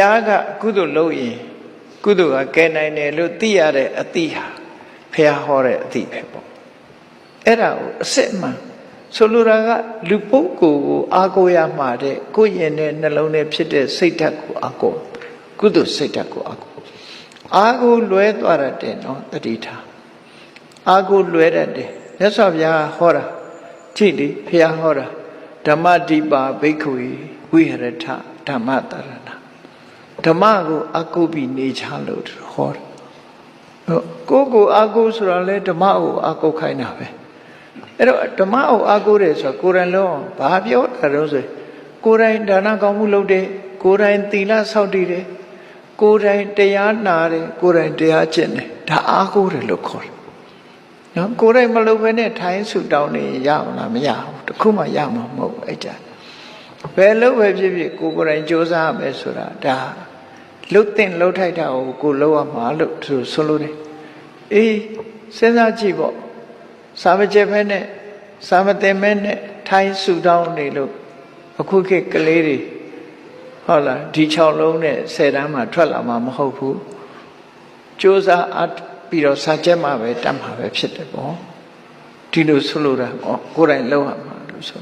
ះကကုသိုလ်လုပ်ရင်ကုသိုလ်ကကဲနိုင်တယ်လို့သိရတဲ့အသိဟာဘုရားဟောတဲ့အသိပဲပေါ့အဲ့ဒါကိုအစစ်မှန်ဆိုလိုတာကလူပုဂ္ဂိုလ်ကိုအားကိုးရမှာတဲ့ကိုယ့်ရင်နဲ့နှလုံးနဲ့ဖြစ်တဲ့စိတ်ဓာတ်ကိုအားကိုးကုသိုလ်စိတ်ဓာတ်ကိုအားကိုးလွဲသွားတတ်တယ်နော်တတိထားအားကိုးလွဲတတ်တယ်မြတ်စွာဘုရားဟောတာကြည့်လေဘုရားဟောတာဓမ္မတိပါဘိက္ခဝေဝိဟရထဓမ္မတရဏဓမ္မကိုအားကိုးပြီးနေချလို့ဟောတယ်ကိုအားကိုးဆိုတာလဲဓမ္မကိုအားကိုးခိုင်းတာပဲအဲ့တော့ဓမ္မကိုအားကိုးတယ်ဆိုတော့ကိုယ်တိုင်လုံးဘာပြောတာတော့ဆိုကိုယ်တိုင်ဒါနကောင်းမှုလုပ်တယ်ကိုယ်တိုင်သီလဆောက်တည်တယ်ကိုယ်တိုင်တရားနာတယ်ကိုယ်တိုင်တရားကျင့်တယ်ဒါအားကိုးတယ်လို့ခေါ်တယ်နော်ကိုယ်တိုင်မလုပ်ဘဲနဲ့ထိုင်ဆူတောင်းနေရမလားမရဘူးတခုမှရမှာမဟုတ်ဘူးအဲ့ကြဘယ်လို့ပဲဖြစ်ဖြစ်ကိုယ်တိုင်စ조사ရမယ်ဆိုတာဒါလှုပ်တင်လှုပ်ထိုက်တာကိုလှုပ်ရမှာလို့သူဆိုလို့တယ်အေးစဉ်းစားကြည့်ပေါ့စာမကျက်ပဲနဲ့စာမတင်မဲနဲ့ထိုင်ဆူတောင်းနေလို့အခုခေတ်ကလေးတွေဟုတ်လားဒီ6လုံးနဲ့10တန်းမှထွက်လာမှာမဟုတ်ဘူးစ조사အပြီးတော့စာကျက်မှပဲတတ်မှာပဲဖြစ်တယ်ပေါ့ဒီလိုဆိုလိုတာကိုယ်တိုင်လှုပ်ရမှာလို့ဆို